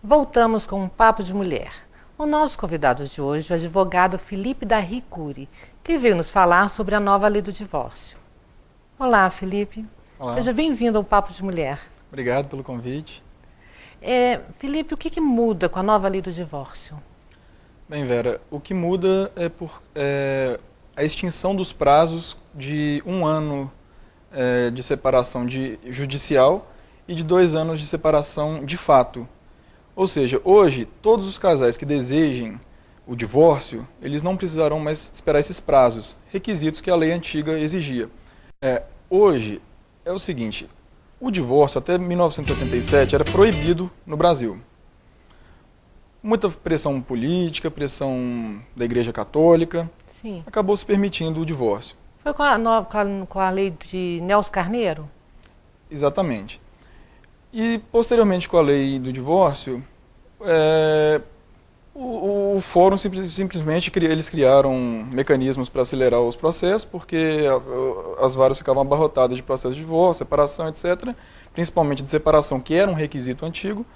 Voltamos com um Papo de Mulher. O nosso convidado de hoje é o advogado Felipe da Ricuri, que veio nos falar sobre a nova lei do divórcio. Olá, Felipe. Olá. Seja bem-vindo ao Papo de Mulher. Obrigado pelo convite. Felipe, o que muda com a nova lei do divórcio? Bem, Vera, o que muda é a extinção dos prazos de 1 ano de separação judicial e de 2 anos de separação de fato. Ou seja, hoje, todos os casais que desejem o divórcio, eles não precisarão mais esperar esses prazos, requisitos que a lei antiga exigia. Hoje, é o seguinte, o divórcio até 1987 era proibido no Brasil. Muita pressão política, pressão da Igreja Católica, Sim. acabou se permitindo o divórcio. Foi com a lei de Nelson Carneiro? Exatamente. E, posteriormente, com a lei do divórcio, o fórum simplesmente eles criaram mecanismos para acelerar os processos, porque as varas ficavam abarrotadas de processos de divórcio, separação, etc., principalmente de separação, que era um requisito antigo,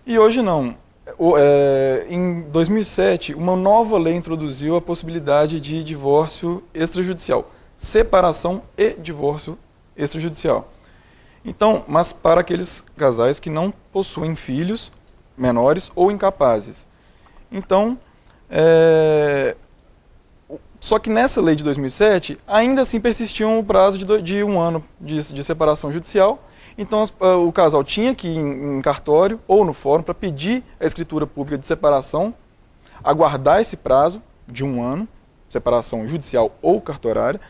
e hoje não. Em 2007, uma nova lei introduziu a possibilidade de divórcio extrajudicial, separação e divórcio extrajudicial. Então, mas para aqueles casais que não possuem filhos menores ou incapazes. Então, só que nessa lei de 2007, ainda assim persistia um prazo de 1 ano de separação judicial. Então, o casal tinha que ir em cartório ou no fórum para pedir a escritura pública de separação, aguardar esse prazo de 1 ano, separação judicial ou cartorária,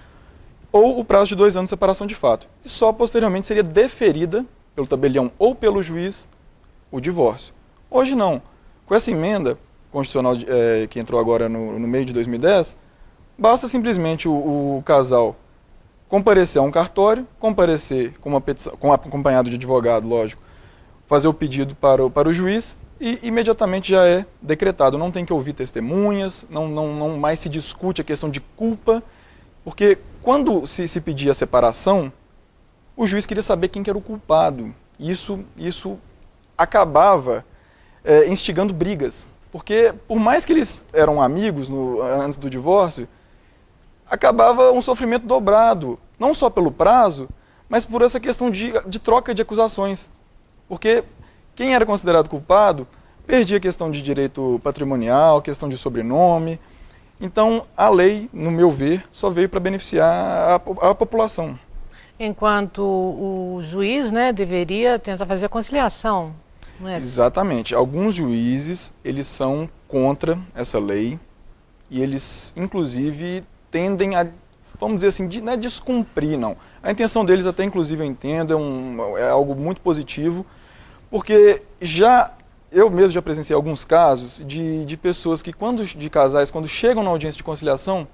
ou o prazo de 2 anos de separação de fato. E só posteriormente seria deferida pelo tabelião ou pelo juiz o divórcio. Hoje não. Com essa emenda constitucional que entrou agora no meio de 2010, basta simplesmente o casal comparecer a um cartório, comparecer com uma petição, acompanhado de advogado, lógico, fazer o pedido para o juiz e imediatamente já é decretado. Não tem que ouvir testemunhas, não mais se discute a questão de culpa, porque quando se pedia a separação, o juiz queria saber quem que era o culpado. Isso acabava instigando brigas, porque por mais que eles eram amigos antes do divórcio, acabava um sofrimento dobrado, não só pelo prazo, mas por essa questão de troca de acusações. Porque quem era considerado culpado perdia a questão de direito patrimonial, questão de sobrenome. Então, a lei, no meu ver, só veio para beneficiar a população. Enquanto o juiz, deveria tentar fazer a conciliação, não é? Exatamente. Alguns juízes, eles são contra essa lei e eles, inclusive, tendem a, vamos dizer assim, não é descumprir, não. A intenção deles até, inclusive, eu entendo, é algo muito positivo, porque eu mesmo já presenciei alguns casos de pessoas que, de casais, quando chegam na audiência de conciliação,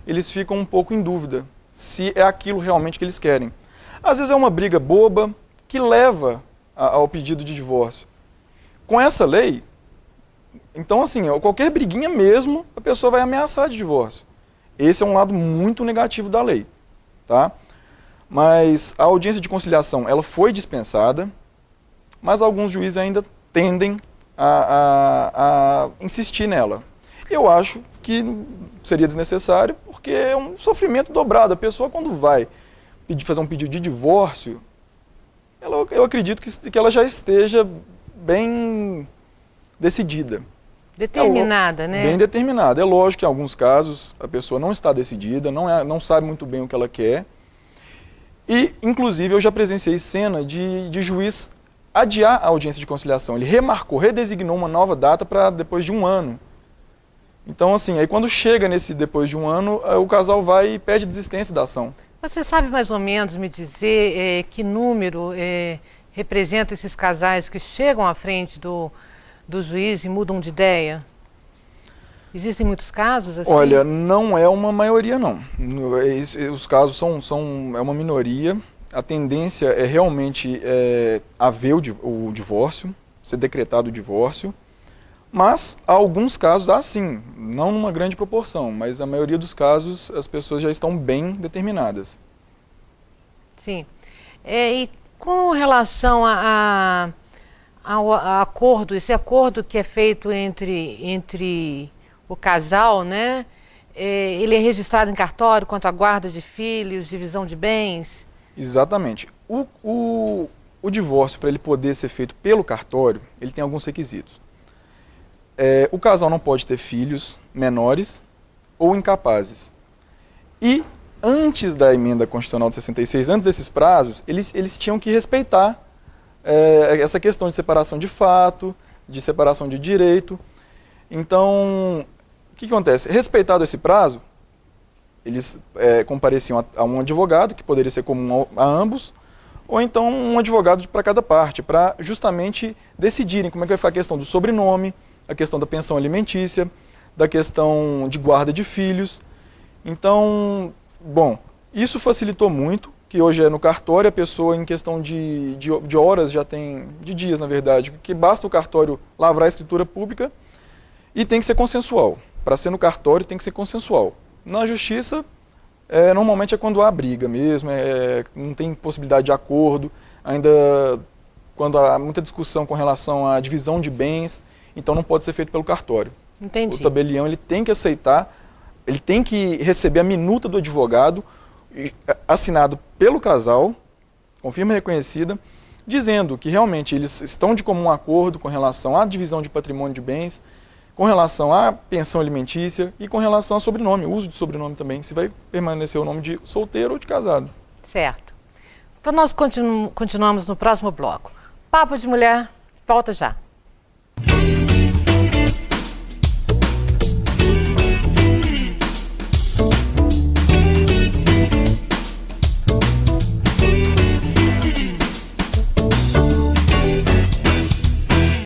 eles ficam um pouco em dúvida se é aquilo realmente que eles querem. Às vezes é uma briga boba que leva ao pedido de divórcio. Com essa lei, então assim, qualquer briguinha mesmo, a pessoa vai ameaçar de divórcio. Esse é um lado muito negativo da lei, tá? Mas a audiência de conciliação, ela foi dispensada, mas alguns juízes ainda tendem a insistir nela. Eu acho que seria desnecessário, porque é um sofrimento dobrado. A pessoa, quando vai fazer um pedido de divórcio, eu acredito que ela já esteja bem decidida. Determinada, né? Bem determinada. É lógico que em alguns casos a pessoa não está decidida, não sabe muito bem o que ela quer. E, inclusive, eu já presenciei cena de juiz adiar a audiência de conciliação. Ele redesignou uma nova data para depois de 1 ano. Então, assim, aí quando chega depois de 1 ano, o casal vai e pede desistência da ação. Você sabe mais ou menos me dizer que número representa esses casais que chegam à frente do juiz e mudam de ideia? Existem muitos casos assim? Olha, não é uma maioria, não. Os casos é uma minoria. A tendência é realmente haver o divórcio, ser decretado o divórcio. Mas há alguns casos, sim, não numa grande proporção, mas a maioria dos casos as pessoas já estão bem determinadas. Sim. E com relação acordo, esse acordo que é feito entre o casal, né? Ele é registrado em cartório quanto à guarda de filhos, divisão de bens? Exatamente. O divórcio, para ele poder ser feito pelo cartório, ele tem alguns requisitos. O casal não pode ter filhos menores ou incapazes. E antes da emenda constitucional de 66, antes desses prazos, eles tinham que respeitar essa questão de separação de fato, de separação de direito. Então, o que acontece? Respeitado esse prazo, eles compareciam a um advogado, que poderia ser comum a ambos, ou então um advogado para cada parte, para justamente decidirem como é que vai ficar a questão do sobrenome, a questão da pensão alimentícia, da questão de guarda de filhos. Então, bom, isso facilitou muito, que hoje é no cartório, a pessoa em questão de horas já tem, de dias na verdade, que basta o cartório lavrar a escritura pública e tem que ser consensual. Para ser no cartório tem que ser consensual. Na justiça, normalmente é quando há briga mesmo, não tem possibilidade de acordo, ainda quando há muita discussão com relação à divisão de bens, então não pode ser feito pelo cartório. Entendi. O tabelião ele tem que aceitar, ele tem que receber a minuta do advogado, assinado pelo casal, com firma reconhecida, dizendo que realmente eles estão de comum acordo com relação à divisão de patrimônio de bens, com relação à pensão alimentícia e com relação ao sobrenome, o uso de sobrenome também, se vai permanecer o nome de solteiro ou de casado. Certo. Então nós continuamos no próximo bloco. Papo de Mulher, volta já.